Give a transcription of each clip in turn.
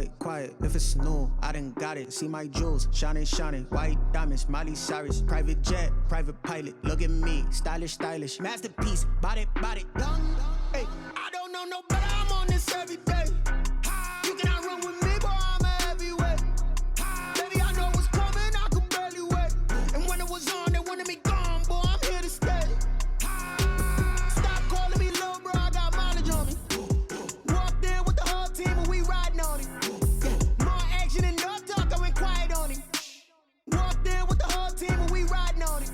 it, quiet. If it's new, I done got it. See my jewels, shining, shining. White diamonds, Miley Cyrus. Private jet, private pilot. Look at me, stylish, stylish. Masterpiece, body, young. Hey, I don't know no better. I'm on this every day. You cannot run with me, boy. I'm a heavyweight. Baby, I know what's coming. I could barely wait. And when it was on, they wanted me gone, boy. I'm here to stay. Stop calling me little bro. I got mileage on me. Walked in with the whole team and we riding on it. More action and no talk. I went quiet on it. Walked in with the whole team and we riding on it.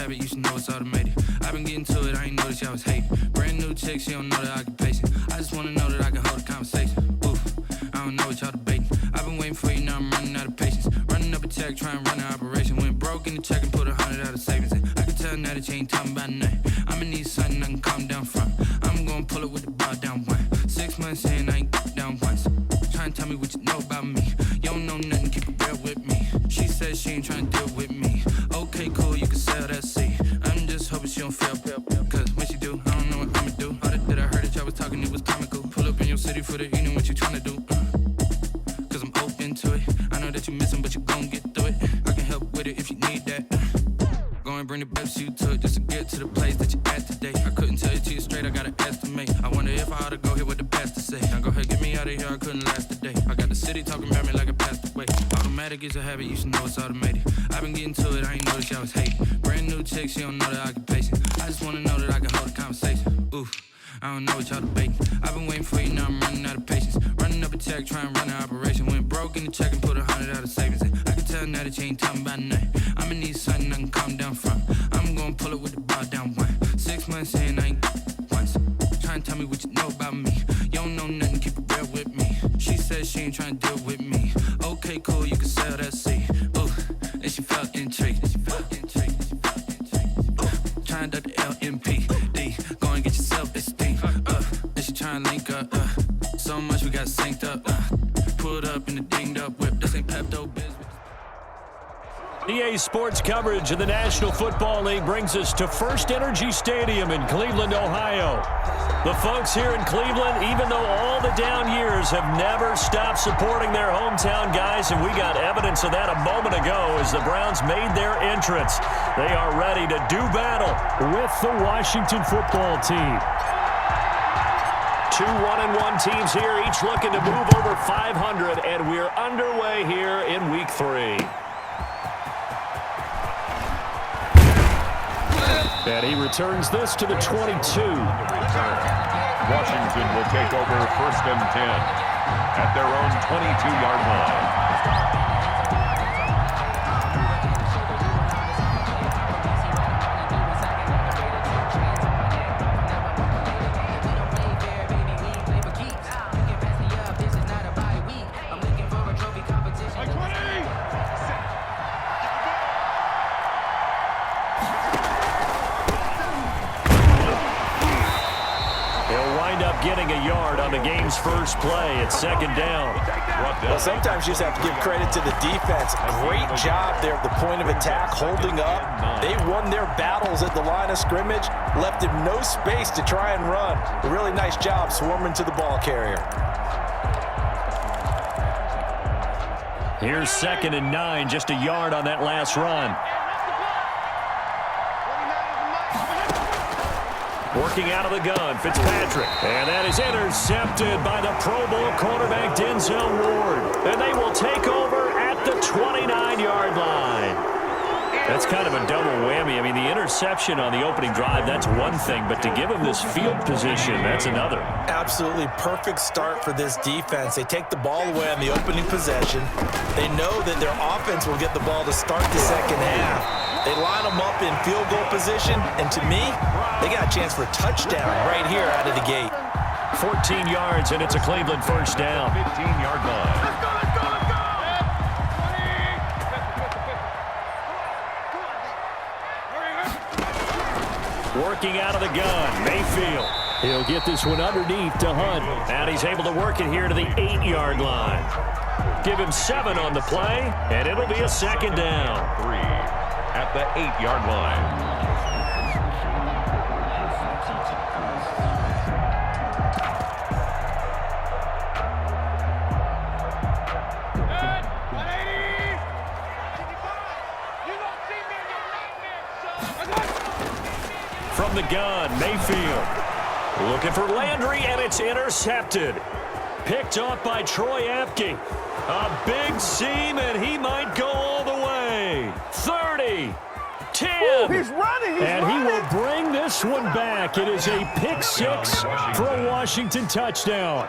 You should know it's automated. I've been getting to it, I ain't noticed y'all was hating. Brand new chick, she don't know the occupation. I just wanna know that I can hold a conversation. Oof, I don't know what y'all debating. I've been waiting for you, now I'm running out of patience. Running up a check, trying to run an operation. Went broke in the check and put 100 out of savings in. I can tell now that you ain't talking about nothing. I'ma need something I can calm down from. I'm gonna pull it with the ball down one. 6 months in, I ain't down once. Trying to tell me what you know about me. You don't know nothing, keep it real with me. She says she ain't trying to deal with me. Okay, cool, you can sell that seat. I'm just hoping she don't fail. Cause when she do, I don't know what I'ma do. All that I heard that y'all was talking, it was comical. Pull up in your city for the evening, what you tryna do? Cause I'm open to it. I know that you missing, but you gon' get through it. I can help with it if you need that. Go and bring the best you to it just to get to the place that you at today. I couldn't tell you to you straight, I gotta estimate. I wonder if I ought to go here with the pastor say. Now go ahead, get me out of here, I couldn't last a day. I got the city talking about me like I passed away. Automatic is a habit, you should know it's automated. I've been getting to it, I ain't noticed y'all was hating. Brand new chick, she don't know the occupation. I just wanna know that I can hold a conversation. Oof, I don't know what y'all debating. I've been waiting for you, now I'm running out of patience. Running up a check, trying to run an operation. Went broke in the check and put 100 out of savings in. I can tell now that you ain't talking about nothing. I'ma need something I can calm down from. I'm gonna pull it with the ball down one. 6 months in, I ain't once. Trying to tell me what you know about me. You don't know nothing, keep it real with me. She says she ain't trying to deal with me. Okay, cool, you can sell that seat. Ooh, and she felt intrigued. Trying to the LMPD. Go and get your self-esteem. And she trying to link up. So much we got synced up. Pulled up in the dinged up whip. This ain't Pepto business. EA Sports coverage of the National Football League brings us to First Energy Stadium in Cleveland, Ohio. The folks here in Cleveland, even though all the down years, have never stopped supporting their hometown guys, and we got evidence of that a moment ago as the Browns made their entrance. They are ready to do battle with the Washington football team. Two 1-1 teams here, each looking to move over 500, and we're underway here in Week 3. And he returns this to the 22. Washington will take over 1st and 10 at their own 22-yard line. Getting a yard on the game's first play at 2nd down. Well, sometimes you just have to give credit to the defense. Great job there at the point of attack, holding up. They won their battles at the line of scrimmage, left him no space to try and run. A really nice job swarming to the ball carrier. Here's 2nd and 9, just a yard on that last run. Working out of the gun, Fitzpatrick. And that is intercepted by the Pro Bowl cornerback Denzel Ward. And they will take over at the 29-yard line. That's kind of a double whammy. I mean, the interception on the opening drive, that's one thing. But to give him this field position, that's another. Absolutely perfect start for this defense. They take the ball away on the opening possession. They know that their offense will get the ball to start the second half. They line them up in field goal position, and to me, they got a chance for a touchdown right here out of the gate. 14 yards, and it's a Cleveland first down. 15-yard line. Working out of the gun, Mayfield. He'll get this one underneath to Hunt. And he's able to work it here to the 8-yard line. Give him 7 on the play, and it'll be a second down. 3 at the 8-yard line. From the gun, Mayfield. Looking for Landry, and it's intercepted. Picked off by Troy Apke. A big seam, and he might go all the way. 30, 10. Ooh, he's running. He will bring this one back. It is a pick 6 for a Washington touchdown.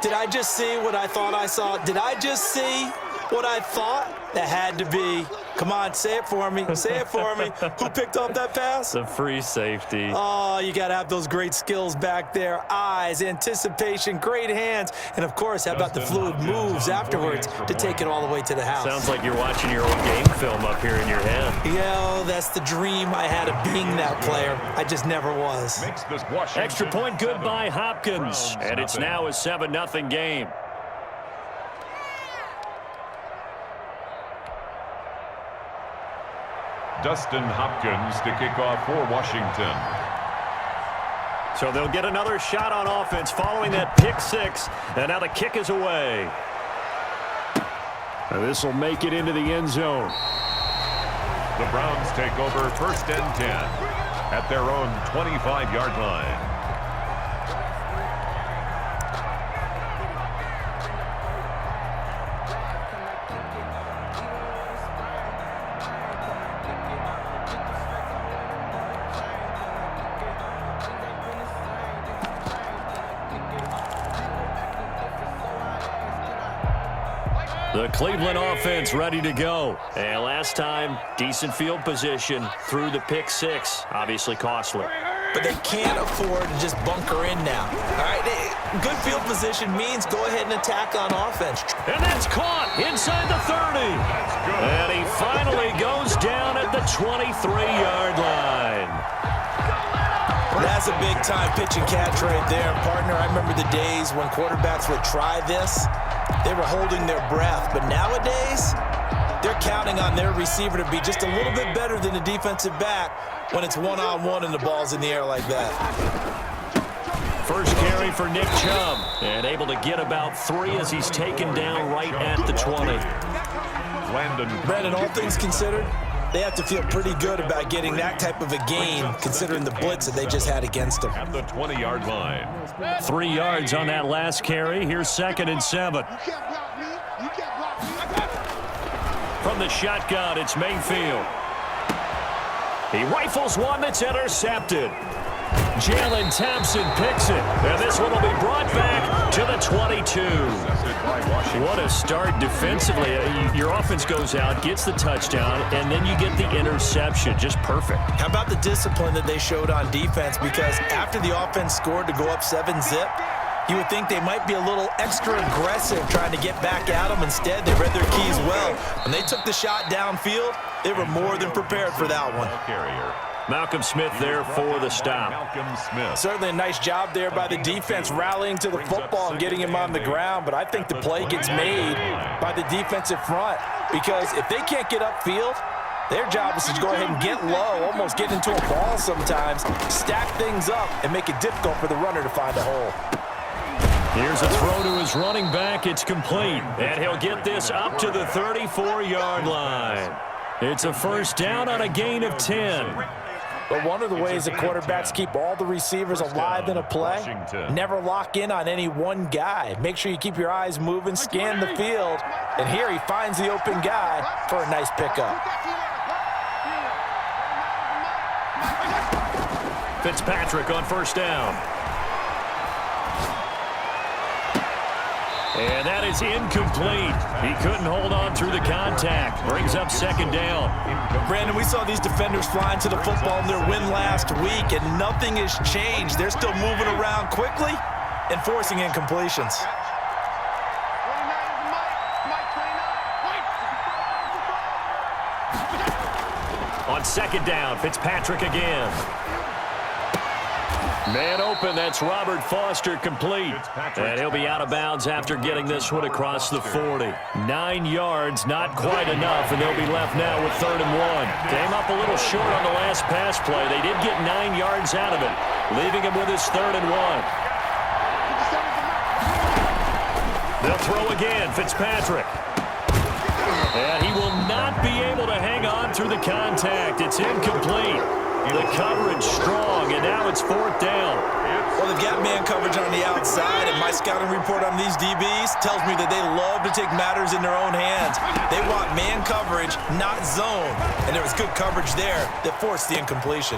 Did I just see what I thought I saw? Did I just see what I thought? That had to be. Come on, say it for me. Say it for me. Who picked up that pass? The free safety. Oh, you got to have those great skills back there. Eyes, anticipation, great hands. And, of course, how about the fluid moves afterwards to take it all the way to the house? Sounds like you're watching your old game film up here in your head. Yeah, that's the dream I had of being that player. I just never was. Extra point good by Hopkins. And it's now a 7-0 game. Dustin Hopkins to kick off for Washington. So they'll get another shot on offense following that pick 6. And now the kick is away. This will make it into the end zone. The Browns take over 1st and 10 at their own 25-yard line. The Cleveland offense ready to go. And last time, decent field position through the pick 6. Obviously costly. But they can't afford to just bunker in now. All right, good field position means go ahead and attack on offense. And that's caught inside the 30. And he finally goes down at the 23-yard line. That's a big-time pitch and catch right there. Partner, I remember the days when quarterbacks would try this. They were holding their breath. But nowadays, they're counting on their receiver to be just a little bit better than the defensive back when it's one-on-one and the ball's in the air like that. First carry for Nick Chubb. And able to get about 3 as he's taken down right at the 20. Brandon, all things considered, they have to feel pretty good about getting that type of a gain considering the blitz that they just had against them. At the 20-yard line. 3 yards on that last carry. Here's 2nd and 7. From the shotgun, it's Mayfield. He rifles one that's intercepted. Jalen Thompson picks it. And this one will be brought back to the 22. What a start defensively. Your offense goes out, gets the touchdown, and then you get the interception. Just perfect. How about the discipline that they showed on defense? Because after the offense scored to go up 7-zip, you would think they might be a little extra aggressive trying to get back at them. Instead, they read their keys well. When they took the shot downfield, they were more than prepared for that one. Malcolm Smith there for the stop. Certainly a nice job there by the defense rallying to the football and getting him on the ground, but I think the play gets made by the defensive front because if they can't get upfield, their job is to go ahead and get low, almost get into a ball sometimes, stack things up, and make it difficult for the runner to find a hole. Here's a throw to his running back. It's complete, and he'll get this up to the 34-yard line. It's a first down on a gain of 10. But one of the ways that quarterbacks keep all the receivers alive in a play, never lock in on any one guy. Make sure you keep your eyes moving, scan the field, and here he finds the open guy for a nice pickup. Fitzpatrick on first down. And that is incomplete. He couldn't hold on through the contact. Brings up 2nd down. Brandon, we saw these defenders flying to the football in their win last week, and nothing has changed. They're still moving around quickly and forcing incompletions. On 2nd down, Fitzpatrick again. Man open, that's Robert Foster complete. And he'll be out of bounds after getting this one across the 40. 9 yards, not quite enough, and they'll be left now with 3rd and 1. Came up a little short on the last pass play. They did get 9 yards out of it, leaving him with his 3rd and 1. They'll throw again, Fitzpatrick. And he will not be able to hang on through the contact. It's incomplete. The coverage strong, and now it's 4th down. Well, they've got man coverage on the outside, and my scouting report on these DBs tells me that they love to take matters in their own hands. They want man coverage, not zone. And there was good coverage there that forced the incompletion.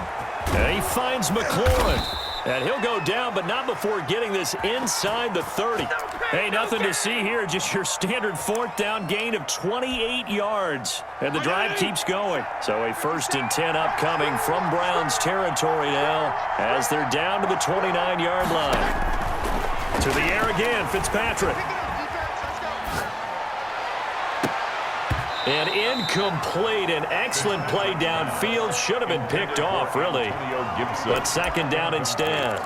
And he finds McLaurin. And he'll go down, but not before getting this inside the 30. Hey, nothing to see here, just your standard 4th down gain of 28 yards. And the drive keeps going. So a 1st and 10 upcoming from Browns territory now as they're down to the 29-yard line. To the air again, Fitzpatrick. And incomplete. An excellent play downfield. Should have been picked off, really. But 2nd down instead.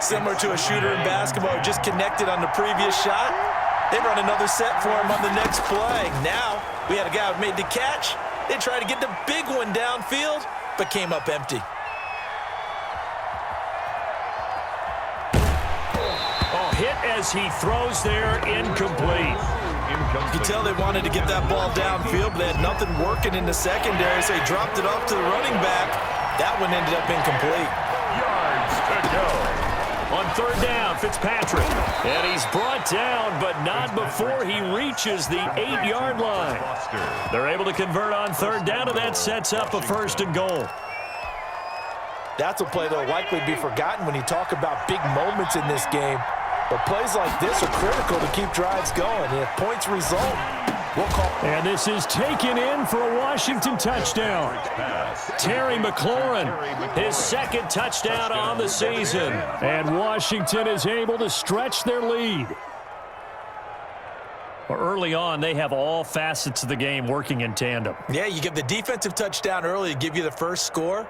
Similar to a shooter in basketball, just connected on the previous shot. They run another set for him on the next play. Now, we had a guy who made the catch. They tried to get the big one downfield, but came up empty. Oh, hit as he throws there, incomplete. You can tell they wanted to get that ball downfield, but they had nothing working in the secondary, so he dropped it off to the running back. That one ended up incomplete. Yards to go. On 3rd down, Fitzpatrick. And he's brought down, but not before he reaches the 8-yard line. They're able to convert on 3rd down, and that sets up a 1st and goal. That's a play that will likely be forgotten when you talk about big moments in this game. But plays like this are critical to keep drives going. And if points result, we'll call. And this is taken in for a Washington touchdown. Terry McLaurin, his 2nd touchdown on the season. And Washington is able to stretch their lead. Well, early on, they have all facets of the game working in tandem. Yeah, you get the defensive touchdown early to give you the first score.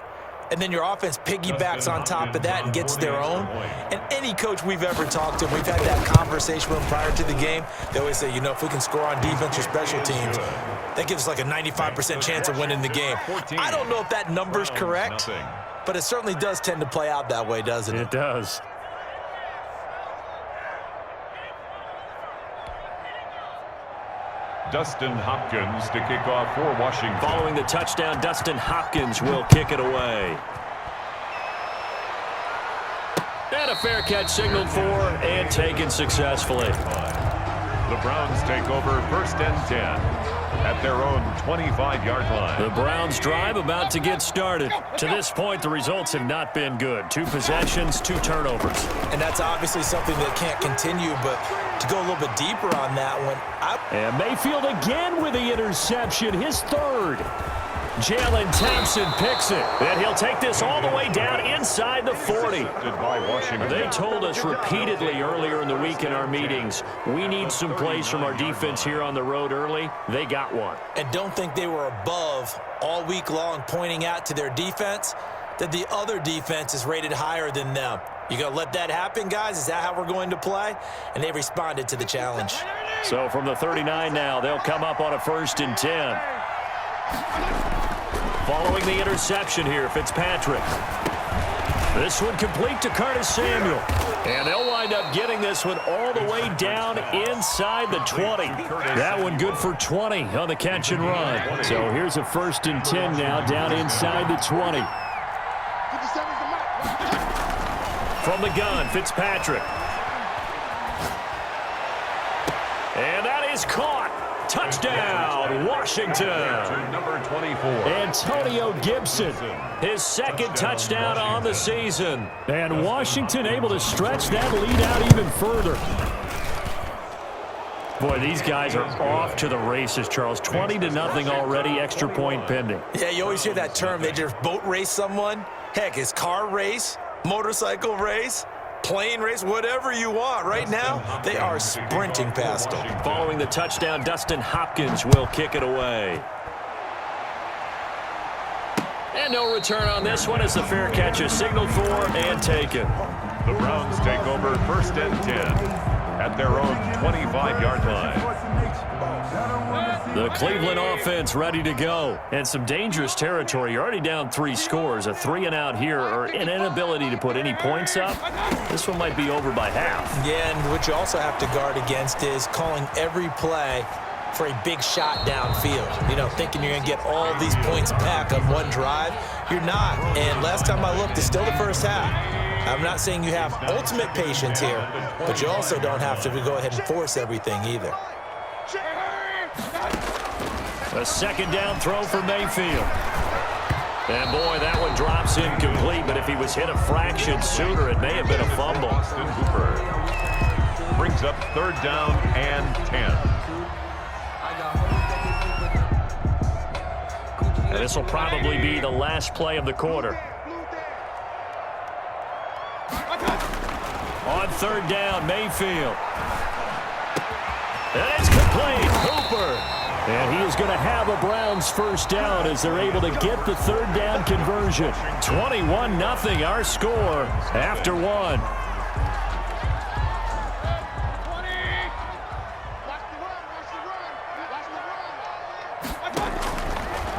And then your offense piggybacks on top of that and gets their own. And any coach we've ever talked to, we've had that conversation with them prior to the game. They always say, you know, if we can score on defense or special teams, that gives us like a 95% chance of winning the game. I don't know if that number's correct, but it certainly does tend to play out that way, doesn't it? It does. Dustin Hopkins to kick off for Washington. Following the touchdown, Dustin Hopkins will kick it away. And a fair catch signaled for and taken successfully. The Browns take over 1st and 10 at their own 25-yard line. The Browns drive about to get started. To this point, the results have not been good. 2 possessions, 2 turnovers. And that's obviously something that can't continue, but to go a little bit deeper on that one. And Mayfield again with the interception, his 3rd. Jalen Thompson picks it, and he'll take this all the way down inside the 40. They told us repeatedly earlier in the week in our meetings, we need some plays from our defense here on the road early. They got one. And don't think they were above all week long pointing out to their defense that the other defense is rated higher than them. You gonna let that happen, guys? Is that how we're going to play? And they responded to the challenge. So from the 39 now, they'll come up on a 1st and 10. Following the interception here, Fitzpatrick. This one complete to Curtis Samuel. And they'll wind up getting this one all the way down inside the 20. That one good for 20 on the catch and run. So here's a 1st and 10 now down inside the 20. From the gun, Fitzpatrick. And that is caught. Touchdown, Washington. Number 24. Antonio Gibson, his 2nd touchdown on the season. And Washington able to stretch that lead out even further. Boy, these guys are off to the races, Charles. 20-0 already, extra point pending. Yeah, you always hear that term. They just boat race someone. Heck, it's car race, motorcycle race, plane race, whatever you want. Right now, they are sprinting past them. Following the touchdown, Dustin Hopkins will kick it away. And no return on this one as the fair catch is signaled for and taken. The Browns take over 1st and 10 at their own 25-yard line. The Cleveland offense ready to go. And some dangerous territory. You're already down 3 scores. A 3-and-out here or an inability to put any points up. This one might be over by half. Yeah, and what you also have to guard against is calling every play for a big shot downfield. You know, thinking you're going to get all these points back on one drive. You're not. And last time I looked, it's still the first half. I'm not saying you have ultimate patience here, but you also don't have to go ahead and force everything either. A second down throw for Mayfield. And boy, that one drops incomplete, but if he was hit a fraction sooner, it may have been a fumble. Austin Hooper brings up 3rd down and 10. And this will probably be the last play of the quarter. On 3rd down, Mayfield. And it's complete. Hooper. And he is going to have a Browns first down as they're able to get the 3rd down conversion. 21-0 our score after 1.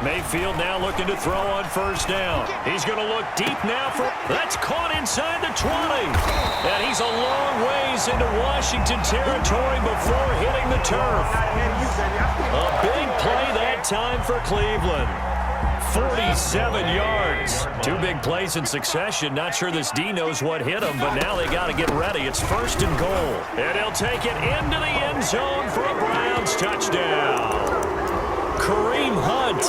Mayfield now looking to throw on 1st down. He's going to look deep now for... That's caught inside the 20. And he's a long ways into Washington territory before hitting the turf. A big play that time for Cleveland. 47 yards. 2 big plays in succession. Not sure this D knows what hit him, but now they got to get ready. It's 1st and goal. And he'll take it into the end zone for a Browns touchdown. Kareem Hunt,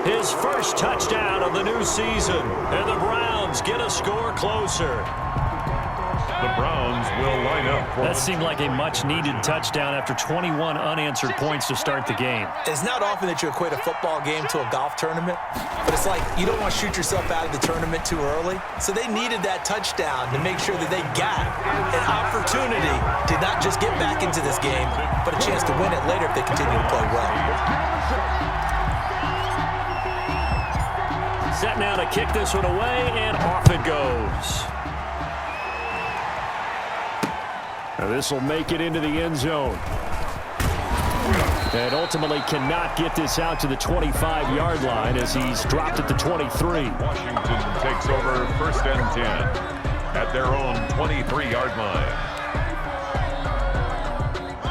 his first touchdown of the new season. And the Browns get a score closer. The Browns will line up for... That seemed like a much-needed touchdown after 21 unanswered points to start the game. It's not often that you equate a football game to a golf tournament, but it's like you don't want to shoot yourself out of the tournament too early. So they needed that touchdown to make sure that they got an opportunity to not just get back into this game, but a chance to win it later if they continue to play well. Set now to kick this one away, and off it goes. Now this will make it into the end zone. And ultimately cannot get this out to the 25-yard line as he's dropped at the 23. Washington takes over 1st and 10 at their own 23-yard line.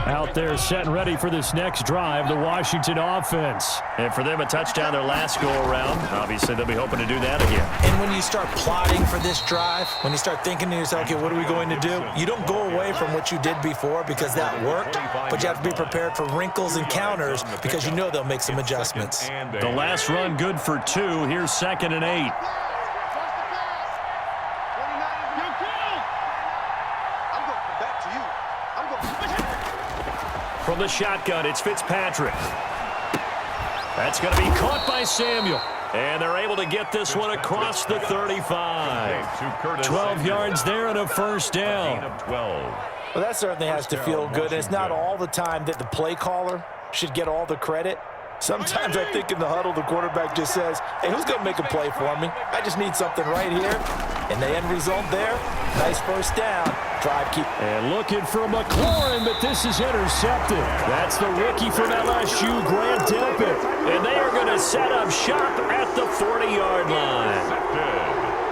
Out there set and ready for this next drive, the Washington offense. And for them, a touchdown their last go-around. Obviously, they'll be hoping to do that again. And when you start plotting for this drive, when you start thinking to yourself, okay, what are we going to do? You don't go away from what you did before because that worked, but you have to be prepared for wrinkles and counters because you know they'll make some adjustments. The last run good for 2. Here's 2nd and 8. From the shotgun, it's Fitzpatrick. That's going to be caught by Samuel. And they're able to get this one across the 35. 12 yards there and a first down. Well, that certainly has to feel good. And it's not all the time that the play caller should get all the credit. Sometimes I think in the huddle, the quarterback just says, hey, who's going to make a play for me? I just need something right here. And the end result there, nice first down. Drive keep. And looking for McLaurin, but this is intercepted. That's the rookie from LSU, Grant Delpit. And they are going to set up shop at the 40-yard line.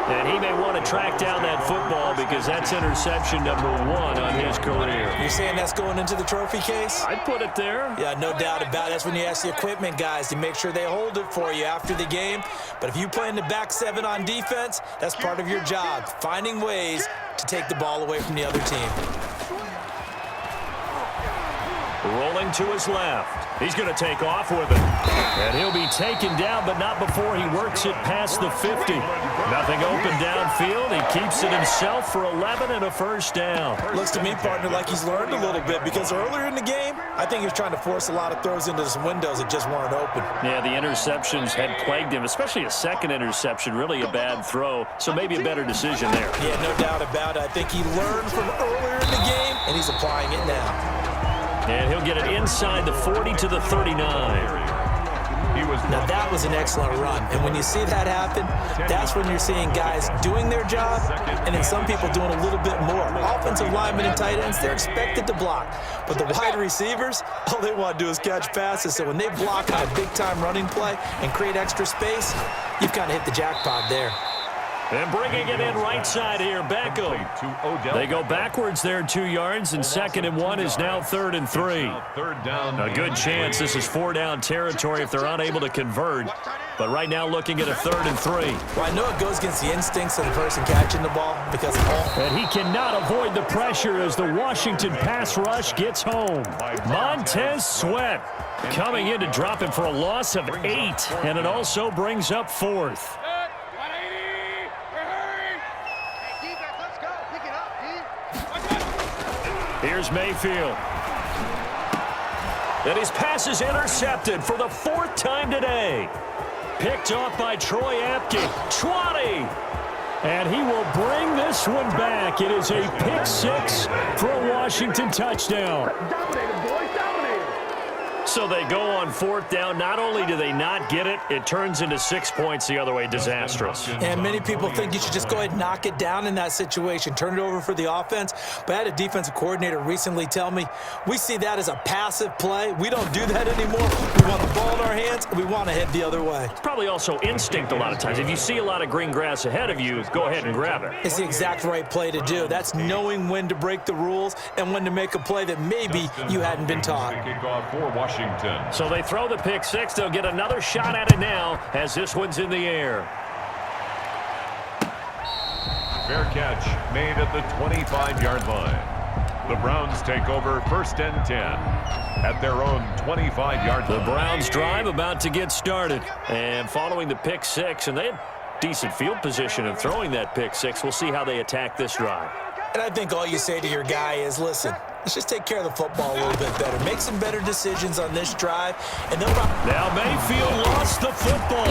And he may want to track down that football because that's interception number 1 on his career. You're saying that's going into the trophy case? I'd put it there. Yeah, no doubt about it. That's when you ask the equipment guys to make sure they hold it for you after the game. But if you play in the back 7 on defense, that's part of your job, finding ways to take the ball away from the other team. Rolling to his left. He's going to take off with it. And he'll be taken down, but not before he works it past the 50. Nothing open downfield. He keeps it himself for 11 and a first down. Looks to me, partner, like he's learned a little bit because earlier in the game, I think he was trying to force a lot of throws into some windows that just weren't open. Yeah, the interceptions had plagued him, especially a second interception, really a bad throw. So maybe a better decision there. Yeah, no doubt about it. I think he learned from earlier in the game, and he's applying it now. And he'll get it inside the 40 to the 39. Now that was an excellent run, and when you see that happen, that's when you're seeing guys doing their job, and then some people doing a little bit more. Offensive linemen and tight ends, they're expected to block, but the wide receivers, all they want to do is catch passes, so when they block on a big-time running play and create extra space, you've kind of hit the jackpot there. And bringing it in right side here, Beckham. They go backwards there 2 yards, and 2nd and 1 is now 3rd and 3. A good chance this is 4-down territory if they're unable to convert. But right now looking at a 3rd and 3. Well, I know it goes against the instincts of the person catching the ball because of all. And he cannot avoid the pressure as the Washington pass rush gets home. Montez Sweat coming in to drop him for a loss of 8, and it also brings up 4th. Here's Mayfield. And his pass is intercepted for the 4th time today. Picked off by Troy Apke. 20. And he will bring this one back. It is a pick 6 for a Washington touchdown. So they go on 4th down. Not only do they not get it, it turns into 6 points the other way. Disastrous. And many people think you should just go ahead and knock it down in that situation, turn it over for the offense. But I had a defensive coordinator recently tell me, we see that as a passive play. We don't do that anymore. We want the ball in our hands, and we want to head the other way. It's probably also instinct a lot of times. If you see a lot of green grass ahead of you, go ahead and grab it. It's the exact right play to do. That's knowing when to break the rules and when to make a play that maybe you hadn't been taught. Kickoff for Washington. So they throw the pick 6. They'll get another shot at it now as this one's in the air. Fair catch made at the 25-yard line. The Browns take over 1st and 10 at their own 25-yard line. The Browns drive about to get started. And following the pick 6, and they had decent field position in throwing that pick 6. We'll see how they attack this drive. And I think all you say to your guy is, listen, let's just take care of the football a little bit better. Make some better decisions on this drive. And they'll now Mayfield lost the football.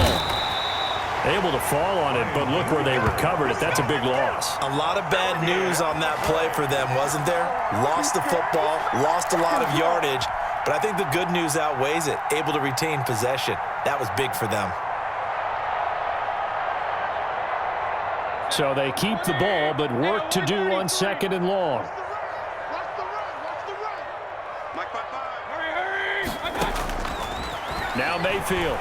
Able to fall on it, but look where they recovered it. That's a big loss. A lot of bad news on that play for them, wasn't there? Lost the football, lost a lot of yardage, but I think the good news outweighs it. Able to retain possession. That was big for them. So they keep the ball, but work to do on 2nd and long. Now Mayfield.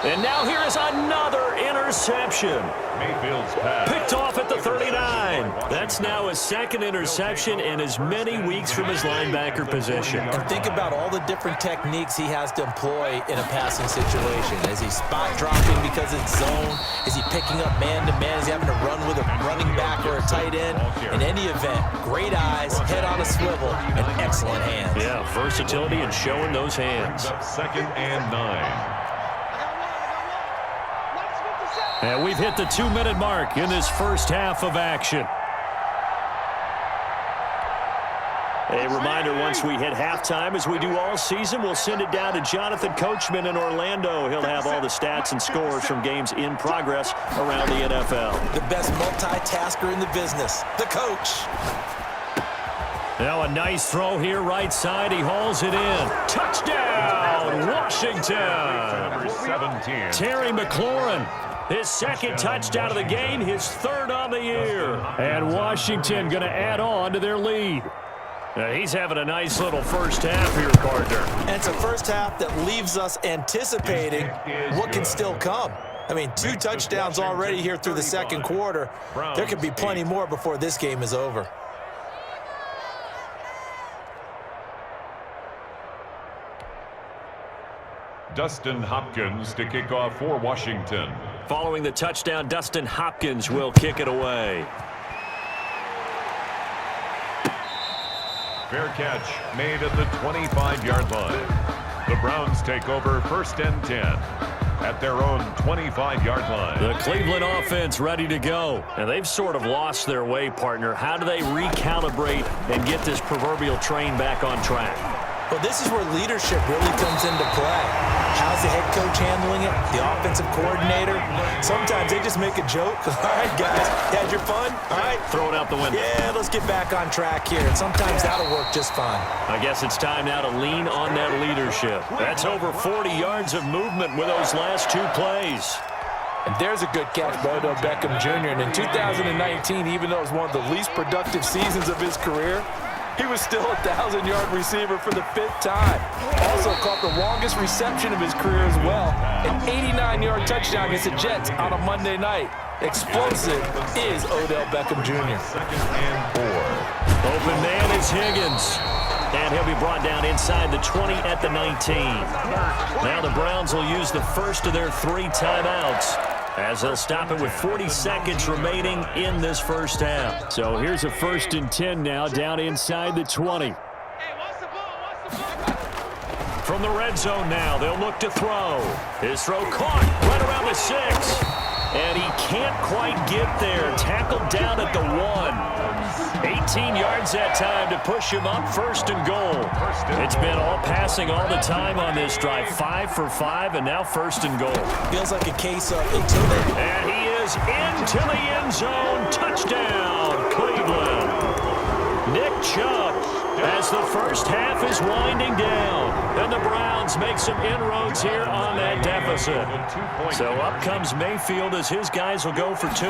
And now here is another interception. Mayfield's pass. Picked off at the 39. That's now his 2nd interception in as many weeks from his linebacker position. And think about all the different techniques he has to employ in a passing situation. Is he spot dropping because it's zone? Is he picking up man-to-man? Is he having to run with a running back or a tight end? In any event, great eyes, head on a swivel, and excellent hands. Yeah, versatility and showing those hands. 2nd and 9. And we've hit the 2-minute mark in this first half of action. A reminder, once we hit halftime, as we do all season, we'll send it down to Jonathan Coachman in Orlando. He'll have all the stats and scores from games in progress around the NFL. The best multitasker in the business, the coach. Now a nice throw here, right side. He hauls it in. Touchdown, Washington. Number 17. Terry McLaurin. His 2nd touchdown of the game, his 3rd on the year. And Washington going to add on to their lead. Now he's having a nice little first half here, partner. And it's a first half that leaves us anticipating what can still come. I mean, 2 touchdowns already here through the 2nd quarter. There could be plenty more before this game is over. Dustin Hopkins to kick off for Washington. Following the touchdown, Dustin Hopkins will kick it away. Fair catch made at the 25-yard line. The Browns take over 1st and 10 at their own 25-yard line. The Cleveland offense ready to go. And they've sort of lost their way, partner. How do they recalibrate and get this proverbial train back on track? Well, this is where leadership really comes into play. How's the head coach handling it? The offensive coordinator? Sometimes they just make a joke. All right, guys, you had your fun? All right. Throw it out the window. Yeah, let's get back on track here. And sometimes that'll work just fine. I guess it's time now to lean on that leadership. That's over 40 yards of movement with those last 2 plays. And there's a good catch by Odell Beckham Jr. And in 2019, even though it was one of the least productive seasons of his career, he was still a 1,000-yard receiver for the 5th time. Also caught the longest reception of his career as well. An 89-yard touchdown against the Jets on a Monday night. Explosive is Odell Beckham Jr. Second and 4. Open man is Higgins. And he'll be brought down inside the 20 at the 19. Now the Browns will use the first of their 3 timeouts, as they'll stop it with 40 seconds remaining in this first half. So here's a 1st and 10 now, down inside the 20. From the red zone now, they'll look to throw. His throw caught right around the 6. And he can't quite get there. Tackled down at the 1. 18 yards that time to push him up, 1st and goal. It's been all passing all the time on this drive. 5 for 5, and now 1st and goal. Feels like a case of until they... And he is into the end zone. Touchdown, Cleveland. Nick Chubb, as the first half is winding down. And the Browns make some inroads here on that deficit. So up comes Mayfield as his guys will go for 2.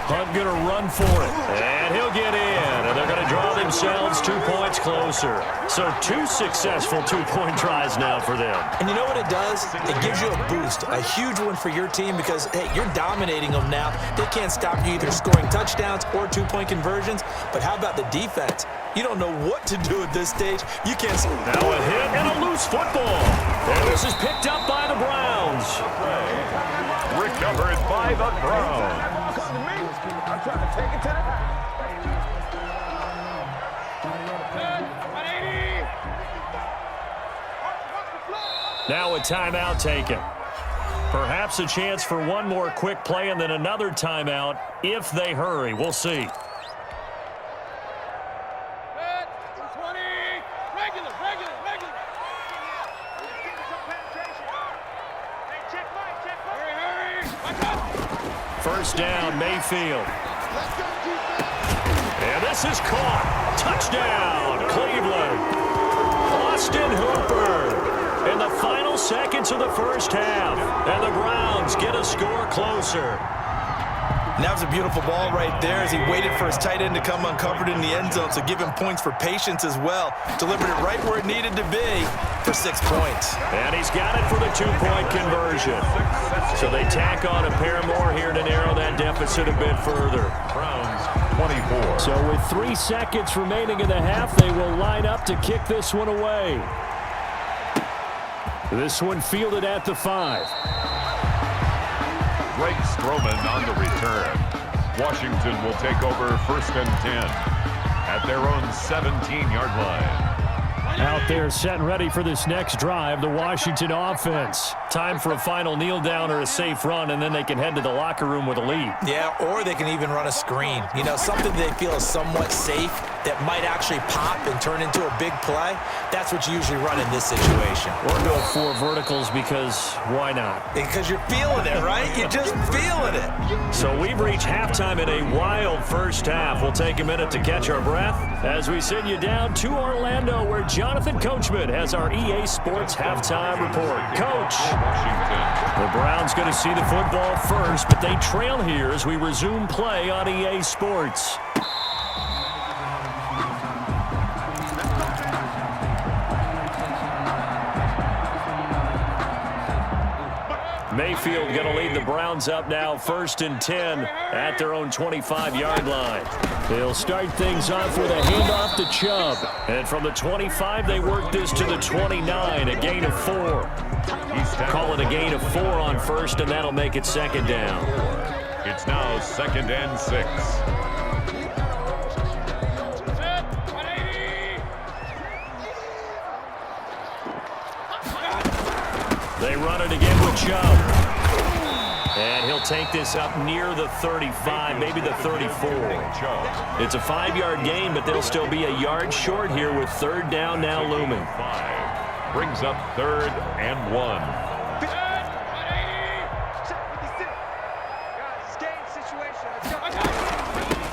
Hunt going to run for it, and he'll get in, and they're going to draw themselves 2 points closer. So 2 successful 2-point tries now for them. And you know what it does? It gives you a boost, a huge one for your team because, hey, you're dominating them now. They can't stop you either scoring touchdowns or 2-point conversions. But how about the defense? You don't know what to do at this stage. You can't... Now a hit and a loose football. And this is picked up by the Browns. Recovered by the Browns. I'm trying to take it to the Now a timeout taken. Perhaps a chance for one more quick play and then another timeout if they hurry. We'll see. First down, Mayfield. And this is caught. Touchdown, Cleveland. Austin Hooper in the final seconds of the first half. And the Browns get a score closer. And that was a beautiful ball right there as he waited for his tight end to come uncovered in the end zone, so give him points for patience as well. Delivered it right where it needed to be for 6 points. And he's got it for the 2-point conversion. So they tack on a pair more here to narrow that deficit a bit further. Browns 24. So with 3 seconds remaining in the half, they will line up to kick this one away. This one fielded at the 5. Greg Stroman on the return. Washington will take over 1st and 10 at their own 17-yard line. Out there set and ready for this next drive, the Washington offense. Time for a final kneel down or a safe run, and then they can head to the locker room with a lead. Yeah, or they can even run a screen. You know, something they feel is somewhat safe that might actually pop and turn into a big play. That's what you usually run in this situation. Or go 4 verticals because why not? Because you're feeling it, right? You're just feeling it. So we've reached halftime in a wild first half. We'll take a minute to catch our breath as we send you down to Orlando, where Jonathan Coachman has our EA Sports halftime report. Coach, the Browns going to see the football first, but they trail here as we resume play on EA Sports. Mayfield going to lead the Browns up now, 1st and 10 at their own 25-yard line. They'll start things off with a handoff to Chubb. And from the 25, they work this to the 29, a gain of 4. Call it a gain of 4 on 1st, and that'll make it 2nd down. It's now 2nd and 6. They run it again with Chubb. And he'll take this up near the 35, maybe the 34. It's a 5-yard gain, but they'll still be a yard short here with 3rd down now looming. brings up 3rd and 1.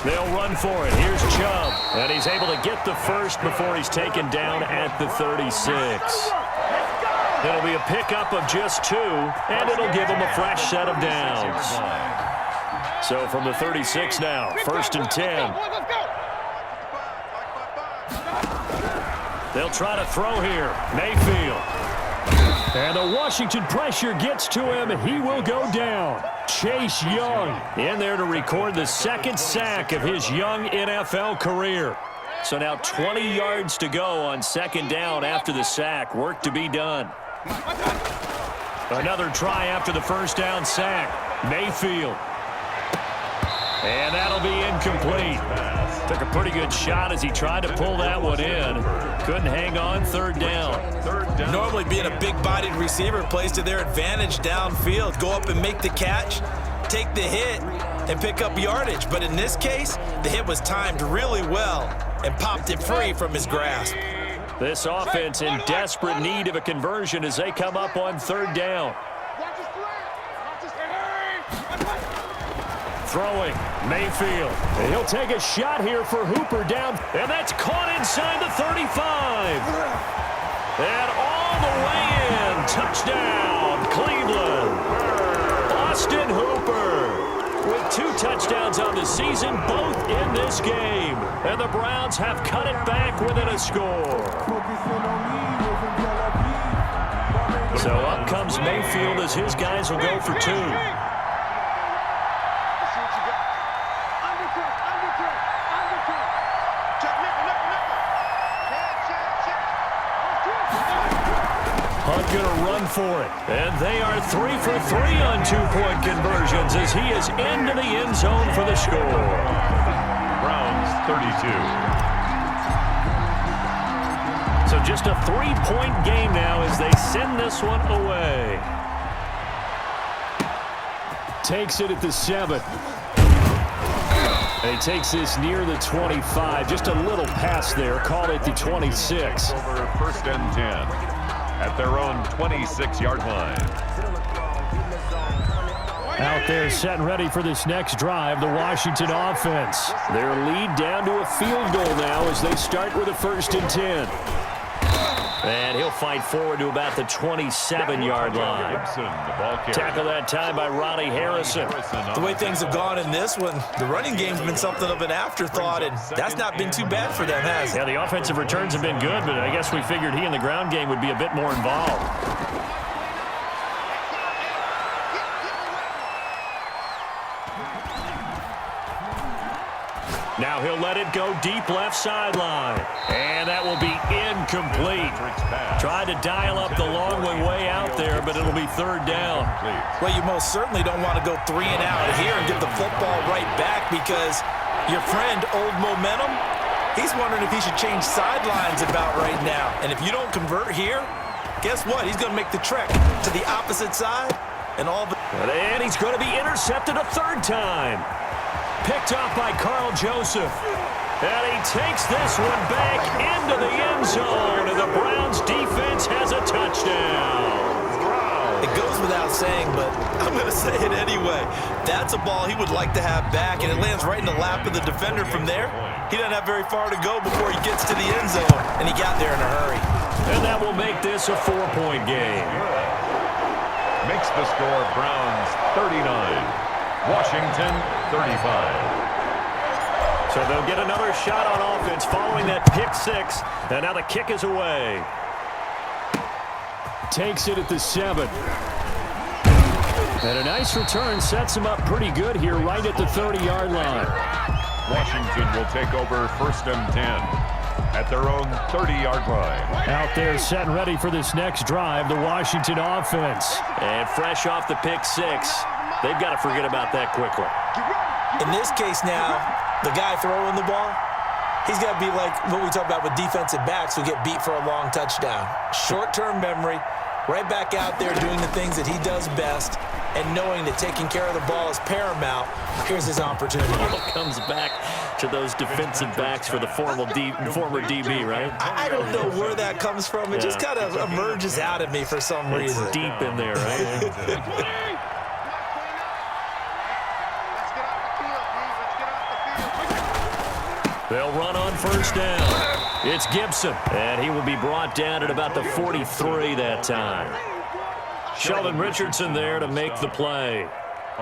They'll run for it. Here's Chubb. And he's able to get the first before he's taken down at the 36. It'll be a pickup of just 2, and it'll give him a fresh set of downs. So from the 36 now, 1st and 10. They'll try to throw here. Mayfield. And the Washington pressure gets to him. He will go down. Chase Young in there to record the 2nd sack of his young NFL career. So now 20 yards to go on 2nd down after the sack. Work to be done. Another try after the 1st down sack. Mayfield. And that'll be incomplete. Took a pretty good shot as he tried to pull that one in. Couldn't hang on. 3rd down. Normally being a big-bodied receiver plays to their advantage downfield. Go up and make the catch, take the hit, and pick up yardage. But in this case, the hit was timed really well and popped it free from his grasp. This offense in desperate need of a conversion as they come up on 3rd down. Throwing, Mayfield. And he'll take a shot here for Hooper down. And that's caught inside the 35. And all the way in. Touchdown, Cleveland. Austin Hooper with 2 touchdowns on the season, both in this game. And the Browns have cut it back within a score. So up comes Mayfield as his guys will go for 2. Going to run for it. And they are 3 for 3 on 2-point conversions as he is into the end zone for the score. Browns 32. So just a 3-point game now as they send this one away. Takes it at the 7. And he takes this near the 25. Just a little pass there. Called it the 26. Over 1st and 10. At their own 26-yard line. Out there set and ready for this next drive, the Washington offense. Their lead down to a field goal now as they start with a 1st and 10. And he'll fight forward to about the 27-yard line. Tackle that time by Ronnie Harrison. The way things have gone in this one, the running game's been something of an afterthought, and that's not been too bad for them, has it? Yeah, the offensive returns have been good, but I guess we figured he in the ground game would be a bit more involved. Now he'll let it go deep left sideline. And that will be incomplete. Tried to dial up the long one way out there, but it'll be 3rd down. Well, you most certainly don't want to go 3 and out here and give the football right back because your friend, Old Momentum, he's wondering if he should change sidelines about right now. And if you don't convert here, guess what? He's going to make the trek to the opposite side. And he's going to be intercepted a 3rd time. Picked off by Carl Joseph. And he takes this one back into the end zone. And the Browns defense has a touchdown. It goes without saying, but I'm going to say it anyway. That's a ball he would like to have back, and it lands right in the lap of the defender from there. He doesn't have very far to go before he gets to the end zone, and he got there in a hurry. And that will make this a 4-point game. Makes the score Browns 39. Washington 35. So they'll get another shot on offense following that pick 6. And now the kick is away. Takes it at the 7. And a nice return sets him up pretty good here right at the 30-yard line. Washington will take over 1st and 10 at their own 30-yard line. Out there set and ready for this next drive, the Washington offense. And fresh off the pick 6. They've got to forget about that quickly. In this case now, the guy throwing the ball, he's got to be like what we talk about with defensive backs who get beat for a long touchdown. Short-term memory, right back out there doing the things that he does best, and knowing that taking care of the ball is paramount. Here's his opportunity. Ball comes back to those defensive backs for the former DB, right? I don't know where that comes from. It just kind of emerges out of me for some reason. It's deep in there, right? They'll run on first down. It's Gibson, and he will be brought down at about the 43 that time. Sheldon Richardson there to make the play.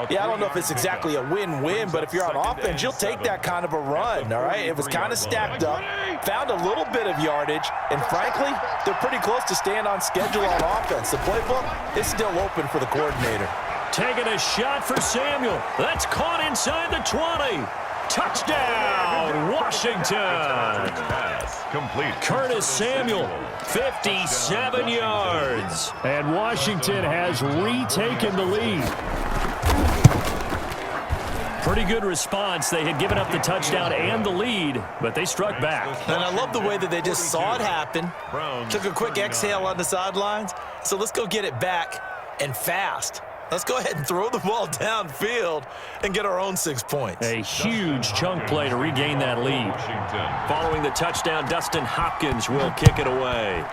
Yeah, I don't know if it's exactly a win-win, but if you're on offense, you'll take that kind of a run, all right? It was kind of stacked up, found a little bit of yardage, and frankly, they're pretty close to staying on schedule on offense. The playbook is still open for the coordinator. Taking a shot for Samuel. That's caught inside the 20. Touchdown, Washington. Pass complete. Curtis Samuel, 57 yards. And Washington has retaken the lead. Pretty good response. They had given up the touchdown and the lead, but they struck back. And I love the way that they just saw it happen, took a quick exhale on the sidelines. So let's go get it back and fast. Let's go ahead and throw the ball downfield and get our own 6 points. A huge chunk play to regain that lead. Following the touchdown, Dustin Hopkins will kick it away.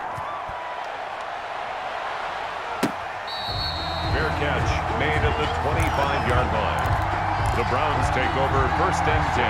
Fair catch made at the 25-yard line. The Browns take over first and 10.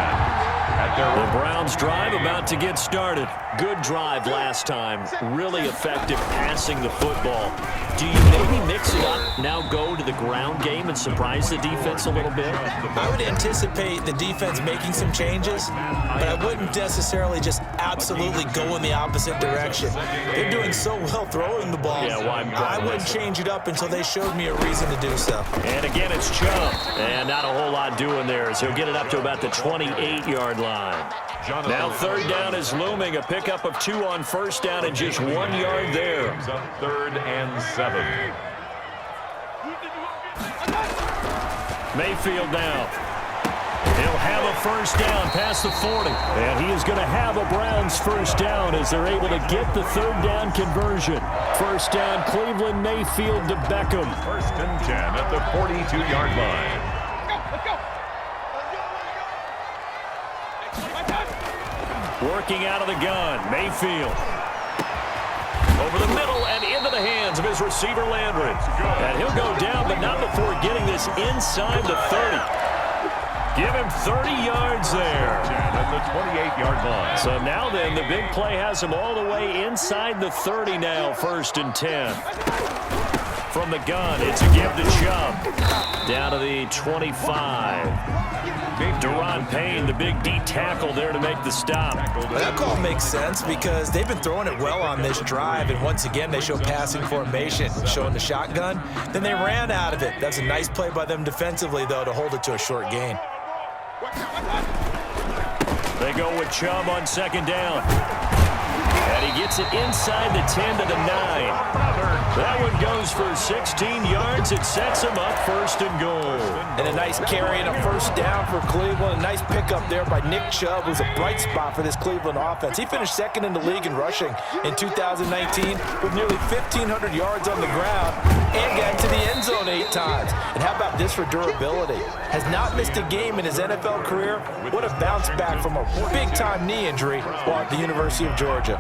The Browns drive about to get started. Good drive last time. Really effective passing the football. Do you maybe mix it up, now go to the ground game and surprise the defense a little bit? I would anticipate the defense making some changes, but I wouldn't necessarily just absolutely go in the opposite direction. They're doing so well throwing the ball. Yeah, well, I wouldn't change it up until they showed me a reason to do so. And again, it's Chubb. And not a whole lot doing there as he'll get it up to about the 28-yard line. Now third down is looming. A pickup of 2 on first down and just 1 yard there. Third and 7. Mayfield now. He'll have a first down past the 40. And he is going to have a Browns first down as they're able to get the third down conversion. First down, Cleveland, Mayfield to Beckham. First and 10 at the 42-yard line. Working out of the gun, Mayfield. Over the middle and into the hands of his receiver, Landry. And he'll go down, but not before getting this inside the 30. Give him 30 yards there. At the 28-yard line. So now then, the big play has him all the way inside the 30 now, first and 10. From the gun, it's a give to Chubb. Down to the 25. Deron Payne, the big D tackle there to make the stop. That call makes sense because they've been throwing it well on this drive, and once again they show passing formation, showing the shotgun. Then they ran out of it. That's a nice play by them defensively, though, to hold it to a short gain. They go with Chubb on second down. And he gets it inside the 10 to the 9. That one goes for 16 yards. It sets him up first and goal. And a nice carry and a first down for Cleveland. A nice pickup there by Nick Chubb, who's a bright spot for this Cleveland offense. He finished second in the league in rushing in 2019 with nearly 1,500 yards on the ground and got to the end zone 8 times. And how about this for durability? Has not missed a game in his NFL career. What a bounce back from a big-time knee injury while at the University of Georgia.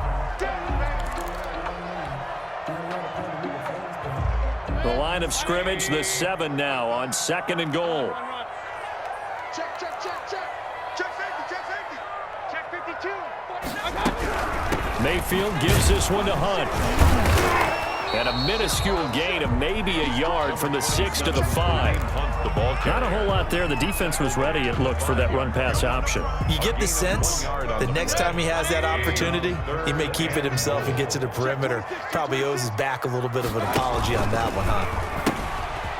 The line of scrimmage, the 7 now on second and goal. Check, check, check, check. Check 50, check 50. Check 52. Mayfield gives this one to Hunt. And a minuscule gain of maybe a yard from the 6 to the 5. Not a whole lot there. The defense was ready, it looked, for that run-pass option. You get the sense that next time he has that opportunity, he may keep it himself and get to the perimeter. Probably owes his back a little bit of an apology on that one, huh?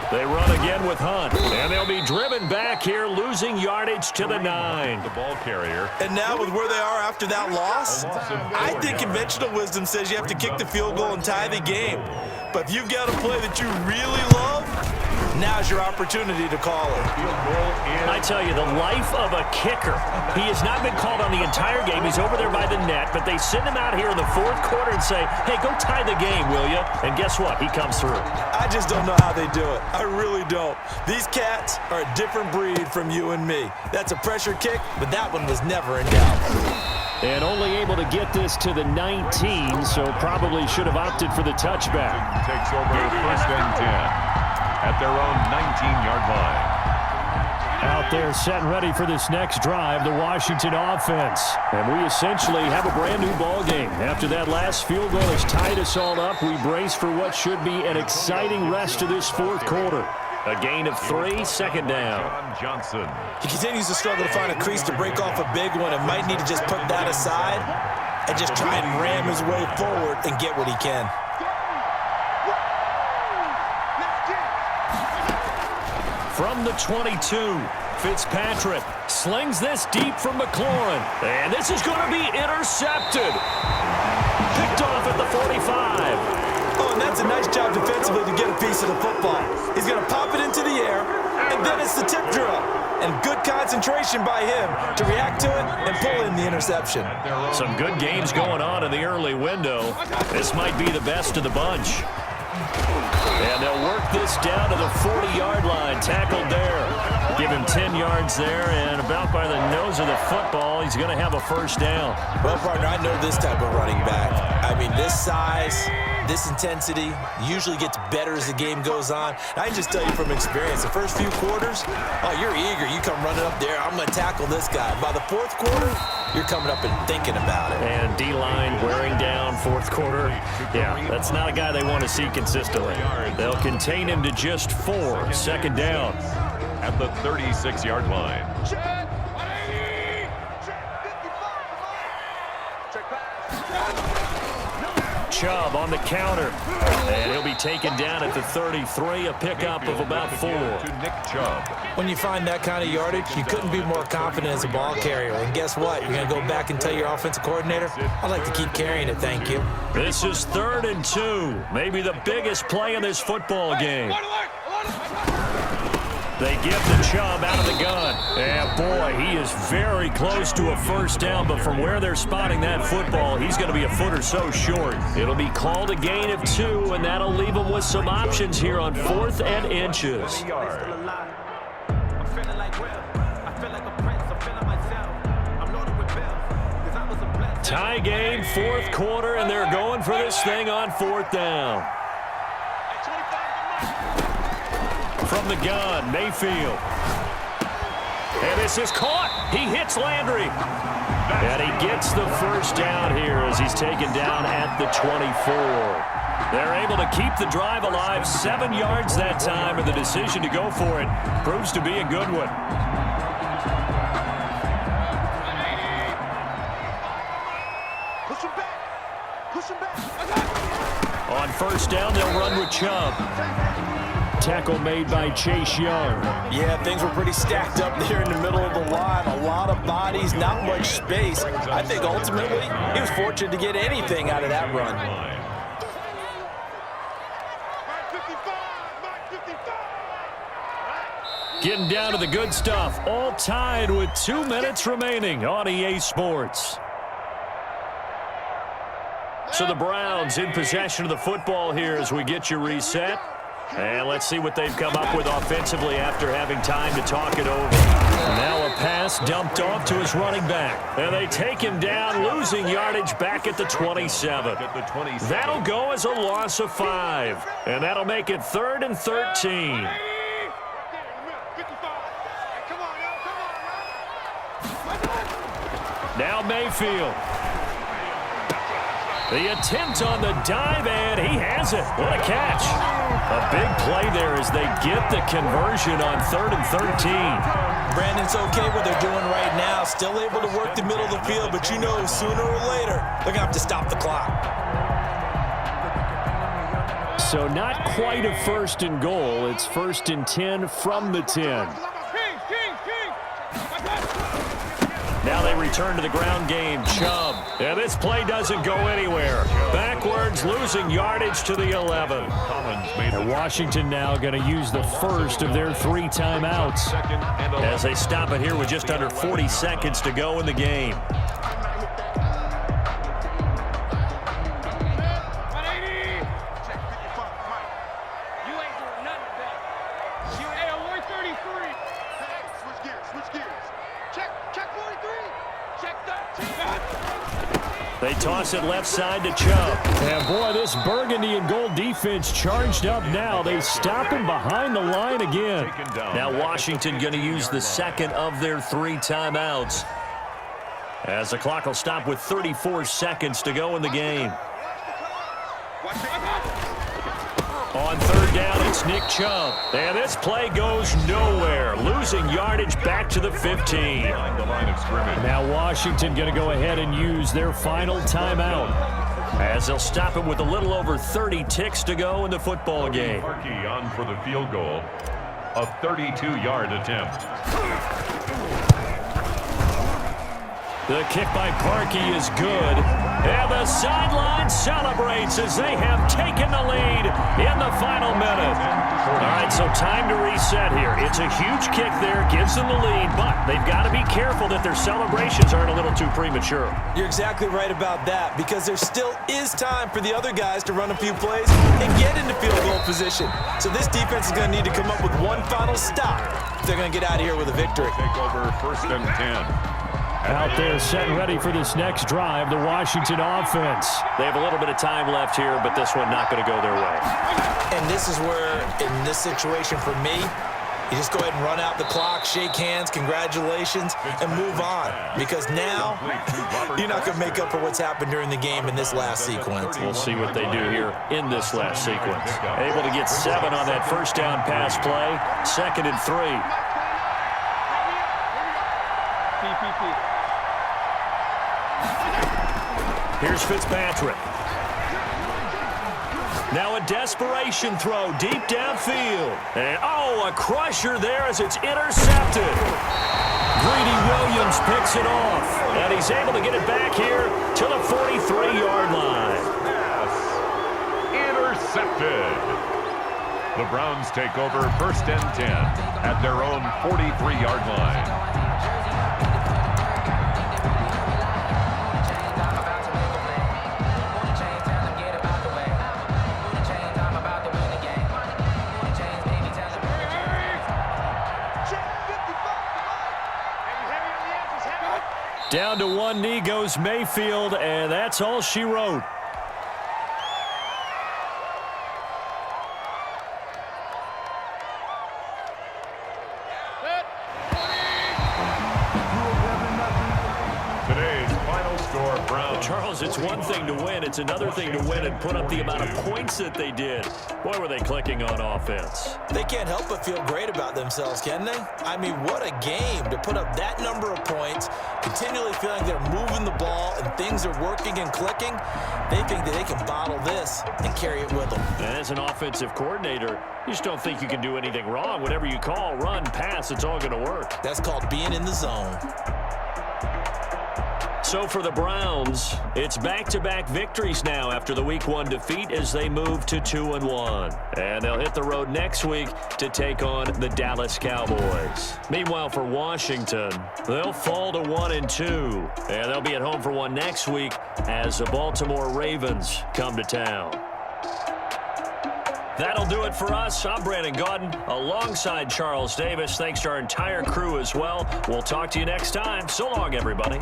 They run again with Hunt, and they'll be driven back here, losing yardage to the 9. The ball carrier. And now with where they are after that loss, I think conventional wisdom says you have to kick the field goal and tie the game. But if you've got a play that you really love, Now's your opportunity to call it. I tell you, the life of a kicker. He has not been called on the entire game. He's over there by the net, but they send him out here in the fourth quarter and say, hey, go tie the game, will you? And guess what? He comes through. I just don't know how they do it. I really don't. These cats are a different breed from you and me. That's a pressure kick, but that one was never in doubt. And only able to get this to the 19, so probably should have opted for the touchback. Takes over first and 10 at their own 19-yard line. Out there set and ready for this next drive, the Washington offense. And we essentially have a brand new ball game. After that last field goal has tied us all up, we brace for what should be an exciting rest of this fourth quarter. A gain of 3, second down. Johnson. He continues to struggle to find a crease to break off a big one and might need to just put that aside and just try and ram his way forward and get what he can. From the 22, Fitzpatrick slings this deep from McLaurin. And this is going to be intercepted. Picked off at the 45. Oh, and that's a nice job defensively to get a piece of the football. He's going to pop it into the air, and then it's the tip drill. And good concentration by him to react to it and pull in the interception. Some good games going on in the early window. This might be the best of the bunch. And they'll work this down to the 40-yard line. Tackled there. Give him 10 yards there, and about by the nose of the football, he's going to have a first down. Well, partner, I know this type of running back. I mean, this size, this intensity usually gets better as the game goes on. And I can just tell you from experience, the first few quarters, oh, you're eager. You come running up there, I'm going to tackle this guy. By the fourth quarter, you're coming up and thinking about it. And D-line wearing down fourth quarter. Yeah, that's not a guy they want to see consistently. They'll contain him to just 4, second down. At the 36-yard line. Chubb on the counter. And he'll be taken down at the 33, a pickup of about 4. To Nick Chubb. When you find that kind of yardage, you couldn't be more confident as a ball carrier. And guess what? You're going to go back and tell your offensive coordinator, I'd like to keep carrying it, thank you. This is 3rd and 2. Maybe the biggest play in this football game. They give the Chubb out of the gun. And boy, he is very close to a first down, but from where they're spotting that football, he's going to be a foot or so short. It'll be called a gain of 2, and that'll leave him with some options here on 4th and inches. Tie game, fourth quarter, and they're going for this thing on 4th down. From the gun, Mayfield. And this is caught. He hits Landry. And he gets the first down here as he's taken down at the 24. They're able to keep the drive alive, 7 yards that time, and the decision to go for it proves to be a good one. On first down, they'll run with Chubb. Tackle made by Chase Young. Yeah, things were pretty stacked up there in the middle of the line. A lot of bodies, not much space. I think ultimately he was fortunate to get anything out of that run. Getting down to the good stuff. All tied with 2 minutes remaining on EA Sports. So the Browns in possession of the football here as we get you reset. And let's see what they've come up with offensively after having time to talk it over. Now a pass dumped off to his running back. And they take him down, losing yardage back at the 27. That'll go as a loss of 5. And that'll make it 3rd and 13. Now Mayfield. The attempt on the dive, and he has it. What a catch. A big play there as they get the conversion on 3rd and 13. Brandon's okay what they're doing right now. Still able to work the middle of the field, but you know sooner or later they're going to have to stop the clock. So not quite a 1st and goal. It's 1st and 10 from the 10. Now Now they return to the ground game. Chubb. And this play doesn't go anywhere. Backwards, losing yardage to the 11. And Washington now going to use the first of their 3 timeouts as they stop it here with just under 40 seconds to go in the game. They toss it left side to Chubb. And boy, this burgundy and gold defense charged up now. They stop him behind the line again. Now Washington going to use the second of their 3 timeouts, as the clock will stop with 34 seconds to go in the game. On 3rd down, it's Nick Chubb. And this play goes nowhere, losing yardage back to the 15. Now Washington going to go ahead and use their final timeout, as they'll stop it with a little over 30 ticks to go in the football game. Parkey on for the field goal, a 32-yard attempt. The kick by Parkey is good. And the sideline celebrates as they have taken the lead in the final minute. All right, so time to reset here. It's a huge kick there, gives them the lead, but they've got to be careful that their celebrations aren't a little too premature. You're exactly right about that, because there still is time for the other guys to run a few plays and get into field goal position. So this defense is going to need to come up with one final stop if they're going to get out of here with a victory. Take over 1st and 10. Out there set and ready for this next drive, the Washington offense. They have a little bit of time left here, but this one not going to go their way. And this is where, in this situation for me, you just go ahead and run out the clock, shake hands, congratulations, and move on. Because now, you're not going to make up for what's happened during the game in this last sequence. We'll see what they do here in this last sequence. Able to get 7 on that 1st down pass play. 2nd and 3. Here's Fitzpatrick. Now a desperation throw deep downfield. And, a crusher there as it's intercepted. Greedy Williams picks it off. And he's able to get it back here to the 43-yard line. Intercepted. The Browns take over 1st and 10 at their own 43-yard line. Down to one knee goes Mayfield, and that's all she wrote. Today's final score, Browns. Charles, it's one thing to win. It's another thing to win and put up the amount of points that they did. Boy, were they clicking on offense. They can't help but feel great about themselves, can they? I mean, what a game to put up that number of points, continually feeling they're moving the ball and things are working and clicking. They think that they can bottle this and carry it with them. And as an offensive coordinator, you just don't think you can do anything wrong. Whatever you call, run, pass, it's all going to work. That's called being in the zone. So for the Browns, it's back-to-back victories now after the Week 1 defeat as they move to 2-1. And they'll hit the road next week to take on the Dallas Cowboys. Meanwhile, for Washington, they'll fall to 1-2. And they'll be at home for one next week as the Baltimore Ravens come to town. That'll do it for us. I'm Brandon Gaudin alongside Charles Davis. Thanks to our entire crew as well. We'll talk to you next time. So long, everybody.